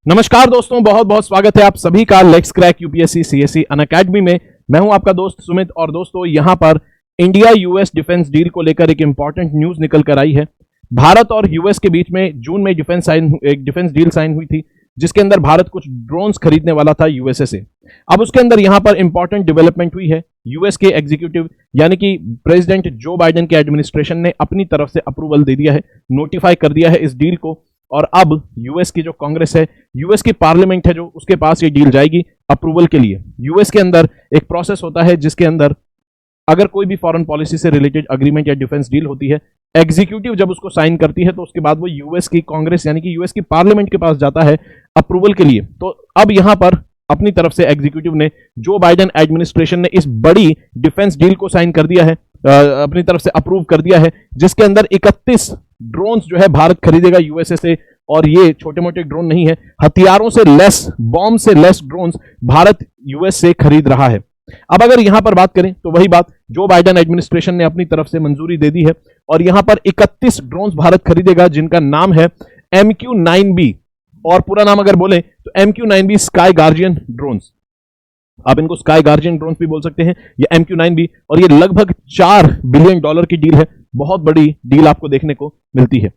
नमस्कार दोस्तों, बहुत बहुत स्वागत है आप सभी का let's crack UPSC CSE Unacademy में। मैं हूं आपका दोस्त सुमित। और दोस्तों, यहां पर इंडिया यूएस डिफेंस डील को लेकर एक इंपॉर्टेंट न्यूज निकल कर आई है। भारत और यूएस के बीच में जून में एक डिफेंस डील साइन हुई थी, जिसके अंदर भारत कुछ ड्रोन्स खरीदने वाला था यूएसए से। अब उसके अंदर यहां पर इंपॉर्टेंट डेवलपमेंट हुई है। यूएस के एग्जीक्यूटिव यानी कि प्रेसिडेंट जो बाइडेन के एडमिनिस्ट्रेशन ने अपनी तरफ से अप्रूवल दे दिया है, नोटिफाई कर दिया है इस डील को। और अब यूएस की जो कांग्रेस है, यूएस की पार्लियामेंट है, जो उसके पास ये डील जाएगी अप्रूवल के लिए। यूएस के अंदर एक प्रोसेस होता है जिसके अंदर अगर कोई भी फॉरेन पॉलिसी से रिलेटेड अग्रीमेंट या डिफेंस डील होती है, एग्जीक्यूटिव जब उसको साइन करती है तो उसके बाद वो यूएस की कांग्रेस यानी कि यूएस की पार्लियामेंट के पास जाता है अप्रूवल के लिए। तो अब यहां पर अपनी तरफ से एग्जीक्यूटिव ने, जो बाइडेन एडमिनिस्ट्रेशन ने इस बड़ी डिफेंस डील को साइन कर दिया है, अपनी तरफ से अप्रूव कर दिया है, जिसके अंदर 31 ड्रोन्स जो है भारत खरीदेगा यूएसए से। और ये छोटे मोटे ड्रोन नहीं है, हथियारों से लेस, बॉम्ब से लेस ड्रोन्स भारत यूएस से खरीद रहा है। अब अगर यहां पर बात करें तो वही बात, जो बाइडेन एडमिनिस्ट्रेशन ने अपनी तरफ से मंजूरी दे दी है और यहां पर 31 ड्रोन्स भारत खरीदेगा, जिनका नाम है MQ-9B। और पूरा नाम अगर बोले तो MQ-9B स्काई गार्जियन ड्रोन्स। आप इनको स्काई गार्जियन ड्रोन्स भी बोल सकते हैं, या MQ-9B। और ये लगभग $4 बिलियन की डील है। बहुत बड़ी डील आपको देखने को मिलती है।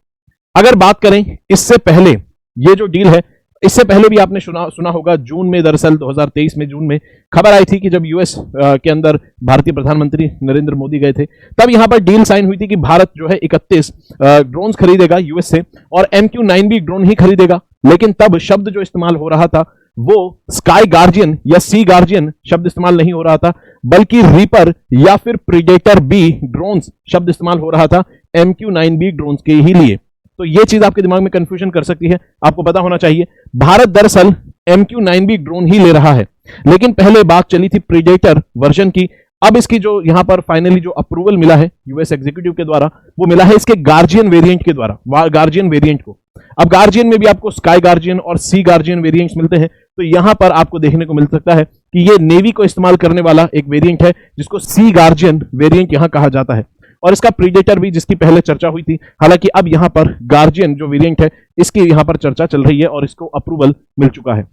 अगर बात करें इससे पहले, ये जो डील है, इससे पहले भी आपने सुना होगा, जून में, दरअसल 2023 में जून में खबर आई थी कि जब यूएस के अंदर भारतीय प्रधानमंत्री नरेंद्र मोदी गए थे, तब यहां पर डील साइन हुई थी कि भारत जो है 31 ड्रोन्स खरीदेगा यूएस से और MQ-9B ड्रोन ही खरीदेगा। लेकिन तब शब्द जो इस्तेमाल हो रहा था वो स्काई गार्जियन या सी गार्जियन शब्द इस्तेमाल नहीं हो रहा था, बल्कि रीपर या फिर प्रीडेटर बी ड्रोन्स शब्द इस्तेमाल हो रहा था MQ-9B ड्रोन्स के ही लिए। तो ये चीज आपके दिमाग में कंफ्यूजन कर सकती है, आपको पता होना चाहिए। भारत दरअसल MQ-9B ड्रोन ही ले रहा है, लेकिन पहले बात चली थी प्रीडेटर वर्जन की। अब इसकी जो यहां पर फाइनली जो अप्रूवल मिला है यूएस एग्जीक्यूटिव के द्वारा, वो मिला है इसके गार्जियन वेरिएंट के द्वारा, गार्जियन वेरिएंट को। अब गार्जियन में भी आपको स्काई गार्जियन और सी गार्जियन वेरिएंट्स मिलते हैं। तो यहां पर आपको देखने को मिल सकता है कि ये नेवी को इस्तेमाल करने वाला एक वेरिएंट है, जिसको सी गार्जियन वेरिएंट यहां कहा जाता है। और इसका प्रीडेटर भी, जिसकी पहले चर्चा हुई थी, हालांकि अब यहां पर गार्जियन जो वेरिएंट है, इसकी यहां पर चर्चा चल रही है और इसको अप्रूवल मिल चुका है।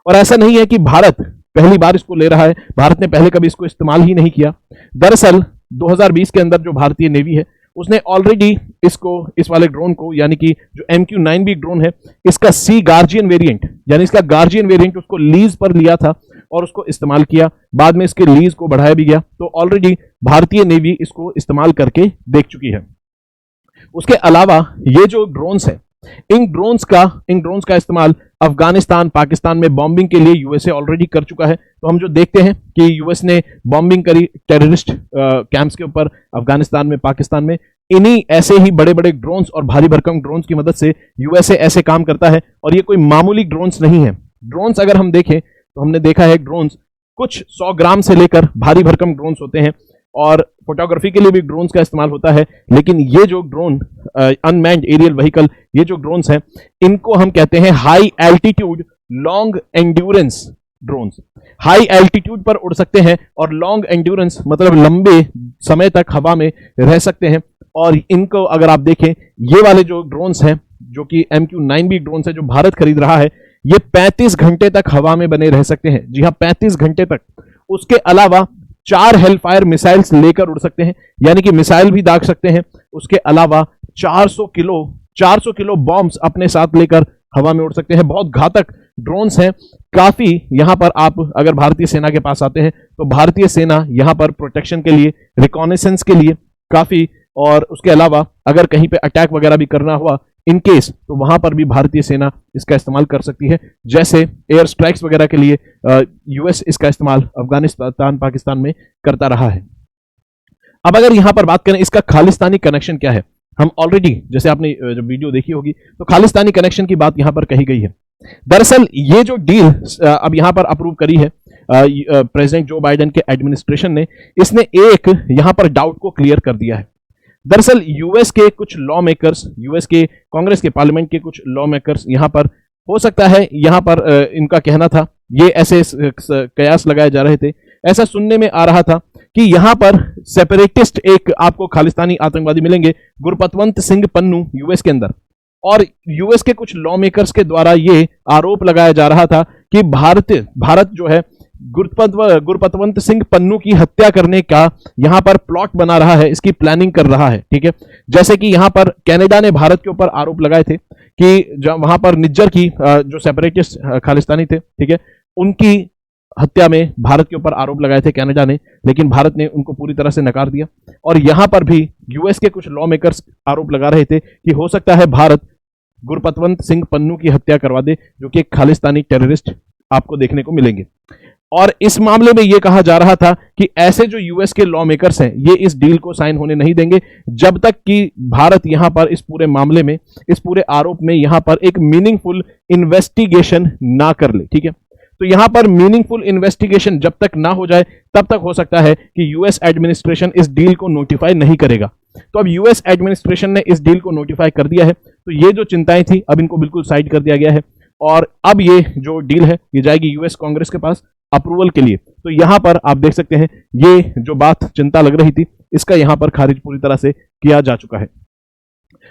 और ऐसा नहीं है कि भारत पहली बार इसको ले रहा है, भारत ने पहले कभी इसको इस्तेमाल ही नहीं किया। दरअसल 2020 के अंदर जो भारतीय नेवी है, उसने ऑलरेडी इस वाले ड्रोन को, यानी कि जो MQ-9B ड्रोन है, इसका सी गार्जियन वेरिएंट यानी इसका गार्जियन वेरिएंट उसको लीज पर लिया था और उसको इस्तेमाल किया। बाद में इसके लीज को बढ़ाया भी गया। तो ऑलरेडी भारतीय नेवी इसको इस्तेमाल करके देख चुकी है। उसके अलावा ये जो ड्रोन्स है, इन ड्रोन्स का इस्तेमाल अफगानिस्तान, पाकिस्तान में बॉम्बिंग के लिए यूएसए ऑलरेडी कर चुका है। तो हम जो देखते हैं कि यूएस ने बॉम्बिंग करी टेररिस्ट कैंप्स के ऊपर अफगानिस्तान में, पाकिस्तान में, इन्हीं ऐसे ही बड़े बड़े ड्रोन्स और भारी भरकम ड्रोन्स की मदद से यूएसए ऐसे काम करता है। और ये कोई मामूली ड्रोन्स नहीं है। ड्रोन्स अगर हम देखें तो हमने देखा है ड्रोन्स कुछ 100 ग्राम से लेकर भारी भरकम ड्रोन्स होते हैं। और फोटोग्राफी के लिए भी ड्रोन्स का इस्तेमाल होता है। लेकिन ये जो ड्रोन, अनमैन्ड एरियल व्हीकल, ये जो ड्रोन्स हैं, इनको हम कहते हैं high altitude long endurance drones. High altitude पर उड़ सकते हैं और लॉन्ग एंड्योरेंस मतलब लंबे समय तक हवा में रह सकते हैं। और इनको अगर आप देखें, ये वाले जो ड्रोन्स हैं, जो कि MQ-9B ड्रोन्स है, जो भारत खरीद रहा है, ये 35 घंटे तक हवा में बने रह सकते हैं। जी हां, 35 घंटे तक। उसके अलावा 4 हेलफायर मिसाइल्स लेकर उड़ सकते हैं, यानी कि मिसाइल भी दाग सकते हैं। उसके अलावा 400 किलो बॉम्ब्स अपने साथ लेकर हवा में उड़ सकते हैं। बहुत घातक ड्रोन्स हैं। काफी यहां पर आप अगर भारतीय सेना के पास आते हैं तो भारतीय सेना यहां पर प्रोटेक्शन के लिए, रिकॉनेसेंस के लिए काफी, और उसके अलावा अगर कहीं पे अटैक वगैरह भी करना हुआ इन केस, तो वहां पर भी भारतीय सेना इसका इस्तेमाल कर सकती है। जैसे एयर स्ट्राइक्स वगैरह के लिए यूएस इसका इस्तेमाल अफगानिस्तान, पाकिस्तान में करता रहा है। अब अगर यहां पर बात करें इसका खालिस्तानी कनेक्शन क्या है, हम ऑलरेडी, जैसे आपने जब वीडियो देखी होगी, तो खालिस्तानी कनेक्शन की बात यहां पर कही गई है। दरअसल ये जो डील अब यहां पर अप्रूव करी है प्रेसिडेंट जो बाइडेन के एडमिनिस्ट्रेशन ने, इसने एक यहां पर डाउट को क्लियर कर दिया है। दरअसल यूएस के कुछ लॉ मेकर्स, यूएस के कांग्रेस के पार्लियामेंट के कुछ लॉ मेकर्स यहां पर, हो सकता है यहां पर इनका कहना था, ये ऐसे कयास लगाए जा रहे थे, ऐसा सुनने में आ रहा था कि यहां पर सेपरेटिस्ट एक आपको खालिस्तानी आतंकवादी मिलेंगे, गुरपतवंत सिंह पन्नू यूएस के अंदर, और यूएस के कुछ लॉ मेकर्स के द्वारा ये आरोप लगाया जा रहा था कि भारत जो है गुरपतवंत सिंह पन्नू की हत्या करने का यहां पर प्लॉट बना रहा है, इसकी प्लानिंग कर रहा है। ठीक है, जैसे कि यहां पर कनाडा ने भारत के ऊपर आरोप लगाए थे कि वहां पर निज्जर की जो सेपरेटिस्ट खालिस्तानी थे, ठीक है, उनकी हत्या में भारत के ऊपर आरोप लगाए थे कनाडा ने, लेकिन भारत ने उनको पूरी तरह से नकार दिया। और यहां पर भी यूएस के कुछ लॉ मेकर्स आरोप लगा रहे थे कि हो सकता है भारत गुरपतवंत सिंह पन्नू की हत्या करवा दे, जो कि एक खालिस्तानी टेररिस्ट आपको देखने को मिलेंगे। और इस मामले में यह कहा जा रहा था कि ऐसे जो यूएस के लॉ मेकर्स हैं, ये इस डील को साइन होने नहीं देंगे जब तक कि भारत यहां पर इस पूरे मामले में, इस पूरे आरोप में यहां पर एक मीनिंगफुल इन्वेस्टिगेशन ना कर ले। ठीक है, तो यहां पर मीनिंगफुल इन्वेस्टिगेशन जब तक ना हो जाए तब तक हो सकता है कि यूएस एडमिनिस्ट्रेशन इस डील को नोटिफाई नहीं करेगा। तो अब यूएस एडमिनिस्ट्रेशन ने इस डील को नोटिफाई कर दिया है, तो ये जो चिंताएं थी अब इनको बिल्कुल साइड कर दिया गया है और अब ये जो डील है ये जाएगी यूएस कांग्रेस के पास अप्रूवल के लिए। तो यहां पर आप देख सकते हैं ये जो बात चिंता लग रही थी, इसका यहां पर खारिज पूरी तरह से किया जा चुका है।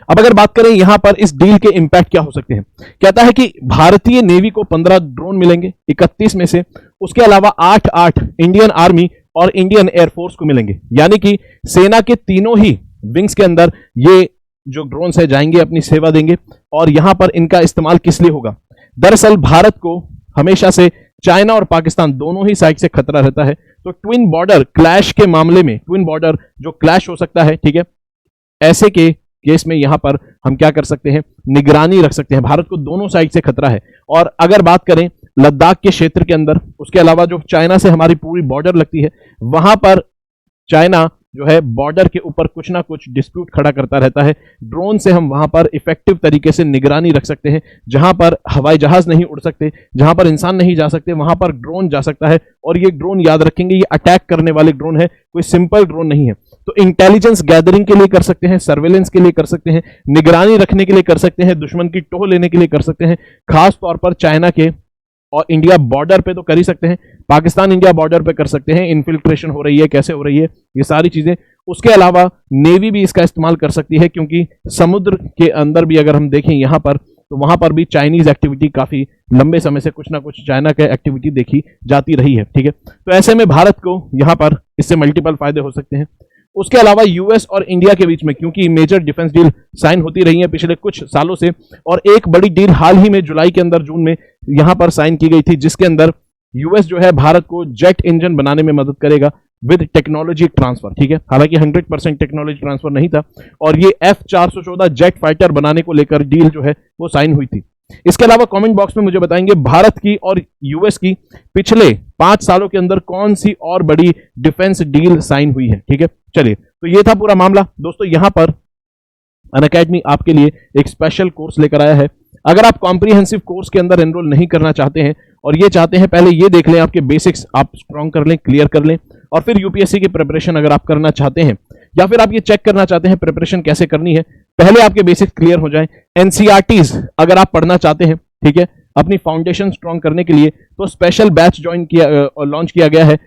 अब अगर बात करें यहां पर इस डील के इंपैक्ट क्या हो सकते हैं, कहता है कि भारतीय नेवी को 15 ड्रोन मिलेंगे 31 में से, उसके अलावा 8 इंडियन आर्मी और इंडियन एयरफोर्स को मिलेंगे, यानी कि सेना के तीनों ही विंग्स के अंदर ये जो ड्रोन्स है जाएंगे, अपनी सेवा देंगे। और यहां पर इनका इस्तेमाल किस लिए होगा? दरअसल भारत को हमेशा से चाइना और पाकिस्तान दोनों ही साइड से खतरा रहता है, तो ट्विन बॉर्डर क्लैश के मामले में, ट्विन बॉर्डर जो क्लैश हो सकता है, ठीक है, ऐसे के केस में यहां पर हम क्या कर सकते हैं, निगरानी रख सकते हैं। भारत को दोनों साइड से खतरा है। और अगर बात करें लद्दाख के क्षेत्र के अंदर, उसके अलावा जो चाइना से हमारी पूरी बॉर्डर लगती है, वहां पर चाइना जो है बॉर्डर के ऊपर कुछ ना कुछ डिस्प्यूट खड़ा करता रहता है। ड्रोन से हम वहां पर इफेक्टिव तरीके से निगरानी रख सकते हैं। जहां पर हवाई जहाज नहीं उड़ सकते, जहां पर इंसान नहीं जा सकते, वहां पर ड्रोन जा सकता है। और ये ड्रोन याद रखेंगे, ये अटैक करने वाले ड्रोन है, कोई सिंपल ड्रोन नहीं है। तो इंटेलिजेंस गैदरिंग के लिए कर सकते हैं, सर्वेलेंस के लिए कर सकते हैं, निगरानी रखने के लिए कर सकते हैं, दुश्मन की टोह लेने के लिए कर सकते हैं। खास तौर पर चाइना के और इंडिया बॉर्डर पे तो कर ही सकते हैं, पाकिस्तान इंडिया बॉर्डर पे कर सकते हैं। इन्फिल्ट्रेशन हो रही है, कैसे हो रही है, ये सारी चीजें। उसके अलावा नेवी भी इसका इस्तेमाल कर सकती है, क्योंकि समुद्र के अंदर भी अगर हम देखें यहां पर, तो वहां पर भी चाइनीज एक्टिविटी काफी लंबे समय से कुछ ना कुछ चाइना की एक्टिविटी देखी जाती रही है। ठीक है, तो ऐसे में भारत को यहां पर इससे मल्टीपल फायदे हो सकते हैं। उसके अलावा यूएस और इंडिया के बीच में, क्योंकि मेजर डिफेंस डील साइन होती रही है पिछले कुछ सालों से, और एक बड़ी डील हाल ही में जुलाई के अंदर, जून में यहां पर साइन की गई थी, जिसके अंदर यूएस जो है भारत को जेट इंजन बनाने में मदद करेगा विद टेक्नोलॉजी ट्रांसफर। ठीक है, हालांकि 100% टेक्नोलॉजी ट्रांसफर नहीं था, और ये F-414 जेट फाइटर बनाने को लेकर डील जो है वो साइन हुई थी। इसके अलावा कमेंट बॉक्स में मुझे बताएंगे भारत की और यूएस की पिछले 5 सालों के अंदर कौन सी और बड़ी डिफेंस डील साइन हुई है। ठीक है, चलिए, तो ये था पूरा मामला दोस्तों। यहां पर अनअकैडमी आपके लिए एक स्पेशल कोर्स लेकर आया है। अगर आप कॉम्प्रिहेंसिव कोर्स के अंदर एनरोल नहीं करना चाहते हैं और ये चाहते हैं पहले ये देख लें, आपके बेसिक्स आप स्ट्रॉन्ग कर लें, क्लियर कर लें, और फिर यूपीएससी की प्रिपरेशन अगर आप करना चाहते हैं, या फिर आप ये चेक करना चाहते हैं प्रिपरेशन कैसे करनी है, पहले आपके बेसिक्स क्लियर हो जाएं। एनसीईआरटीज अगर आप पढ़ना चाहते हैं, ठीक है, अपनी फाउंडेशन स्ट्रॉन्ग करने के लिए, तो स्पेशल बैच लॉन्च किया गया है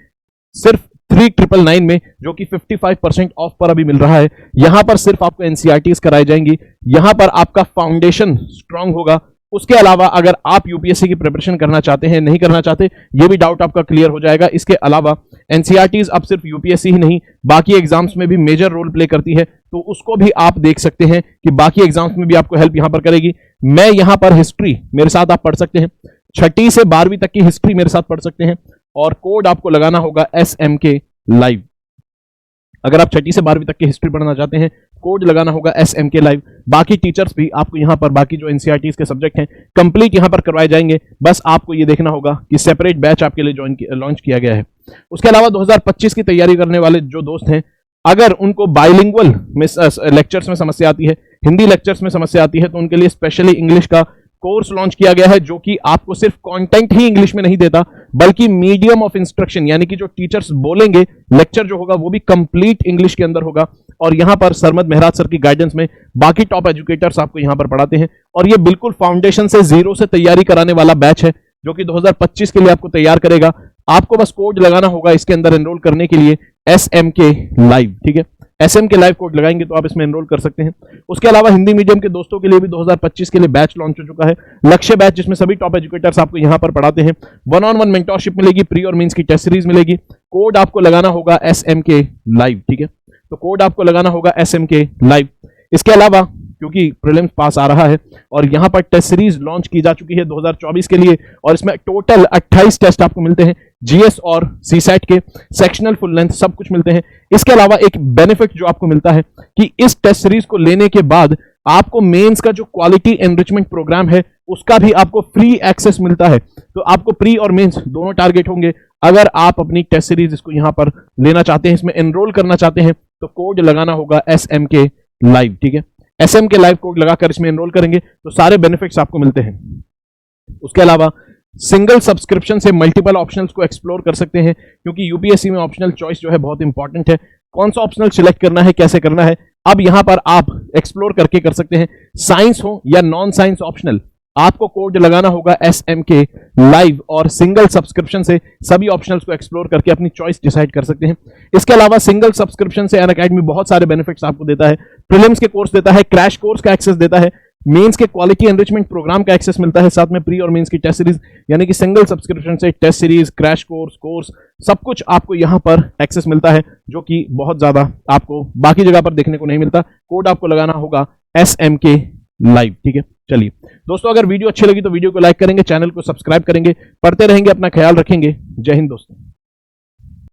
सिर्फ 3999 में, जो कि 55% ऑफ पर अभी मिल रहा है। यहां पर सिर्फ आपको एनसीईआरटीज कराई जाएंगी, यहां पर आपका फाउंडेशन स्ट्रांग होगा। उसके अलावा अगर आप यूपीएससी की प्रिपरेशन करना चाहते हैं, नहीं करना चाहते, ये भी डाउट आपका क्लियर हो जाएगा। इसके अलावा एनसीईआरटीज अब सिर्फ यूपीएससी ही नहीं, बाकी एग्जाम्स में भी मेजर रोल प्ले करती है, तो उसको भी आप देख सकते हैं कि बाकी एग्जाम्स में भी आपको हेल्प यहां पर करेगी। मैं यहां पर हिस्ट्री मेरे साथ आप पढ़ सकते हैं, 6ठी से 12वीं तक की हिस्ट्री मेरे साथ पढ़ सकते हैं, और कोड आपको लगाना होगा SMK लाइव। अगर आप 6ठी से 12वीं तक की हिस्ट्री पढ़ना चाहते हैं, कोड लगाना होगा SMK लाइव। बाकी टीचर्स भी आपको यहां पर, बाकी जो एनसीईआरटीज के सब्जेक्ट हैं कंप्लीट यहां पर करवाए जाएंगे। बस आपको ये देखना होगा कि सेपरेट बैच आपके लिए लॉन्च किया गया है। उसके अलावा 2025 की तैयारी करने वाले जो दोस्त हैं, अगर उनको बाइलिंगुअल में लेक्चर्स में समस्या आती है, हिंदी लेक्चर्स में समस्या आती है, तो उनके लिए स्पेशली इंग्लिश का कोर्स लॉन्च किया गया है, जो कि आपको सिर्फ कंटेंट ही इंग्लिश में नहीं देता, बल्कि मीडियम ऑफ इंस्ट्रक्शन, यानी कि जो टीचर्स बोलेंगे लेक्चर जो होगा वो भी कंप्लीट इंग्लिश के अंदर होगा। और यहां पर सरमद मेहराज सर की गाइडेंस में बाकी टॉप एजुकेटर्स आपको यहां पर पढ़ाते हैं, और ये बिल्कुल फाउंडेशन से जीरो से तैयारी कराने वाला बैच है, जो कि 2025 के लिए आपको तैयार करेगा। आपको बस कोड लगाना होगा इसके अंदर एनरोल करने के लिए SMK लाइव। ठीक है, SM के लाइव कोड लगाएंगे तो आप इसमें एनरोल कर सकते हैं। उसके अलावा हिंदी मीडियम के दोस्तों के लिए भी 2025 के लिए बैच लॉन्च हो चुका है, लक्ष्य बैच, जिसमें सभी टॉप एजुकेटर्स आपको यहां पर पढ़ाते हैं। 1-on-1 मेंटरशिप मिलेगी, प्री और मेंस की टेस्ट सीरीज मिलेगी। कोड आपको लगाना होगा SMK लाइव, ठीक है, तो कोड आपको लगाना होगा SMK लाइव। इसके अलावा क्योंकि प्रीलिम्स पास आ रहा है और यहां पर टेस्ट सीरीज लॉन्च की जा चुकी है 2024 के लिए, और इसमें टोटल 28 टेस्ट आपको मिलते हैं, जीएस और सीसैट के, सेक्शनल फुल लेंथ सब कुछ मिलते हैं। इसके अलावा एक बेनिफिट जो आपको मिलता है कि इस टेस्ट सीरीज को लेने के बाद आपको मेंस का जो क्वालिटी एनरिचमेंट प्रोग्राम है उसका भी आपको फ्री एक्सेस मिलता है। तो आपको प्री और मेंस दोनों टारगेट होंगे। अगर आप अपनी टेस्ट सीरीज इसको यहां पर लेना चाहते हैं, इसमें एनरोल करना चाहते हैं, तो कोड लगाना होगा SMK लाइव, ठीक है। SMK लाइव कोड लगाकर इसमें एनरोल करेंगे तो सारे बेनिफिट्स आपको मिलते हैं। उसके अलावा सिंगल सब्सक्रिप्शन से मल्टीपल ऑप्शनल्स को एक्सप्लोर कर सकते हैं, क्योंकि यूपीएससी में ऑप्शनल चॉइस जो है बहुत इंपॉर्टेंट है। कौन सा ऑप्शनल सिलेक्ट करना है, कैसे करना है, अब यहां पर आप एक्सप्लोर करके कर सकते हैं। साइंस हो या नॉन साइंस ऑप्शनल, आपको कोड लगाना होगा SMK लाइव और सिंगल सब्सक्रिप्शन से सभी ऑप्शनल्स को एक्सप्लोर करके अपनी चॉइस डिसाइड कर सकते हैं। इसके अलावा सिंगल सब्सक्रिप्शन से अनअकैडमी बहुत सारे बेनिफिट्स आपको देता है। प्रीलिम्स के कोर्स देता है, क्रैश कोर्स का एक्सेस देता है, मेंस के क्वालिटी एनरिचमेंट प्रोग्राम का एक्सेस मिलता है, साथ में प्री और मेंस की टेस्ट सीरीज, यानी कि सिंगल सब्सक्रिप्शन से टेस्ट सीरीज, क्रैश कोर्स सब कुछ आपको यहां पर एक्सेस मिलता है, जो कि बहुत ज्यादा आपको बाकी जगह पर देखने को नहीं मिलता। कोड आपको लगाना होगा SMK लाइव, ठीक है। चलिए दोस्तों, अगर वीडियो अच्छी लगी तो वीडियो को लाइक करेंगे, चैनल को सब्सक्राइब करेंगे, पढ़ते रहेंगे, अपना ख्याल रखेंगे। जय हिंद दोस्तों।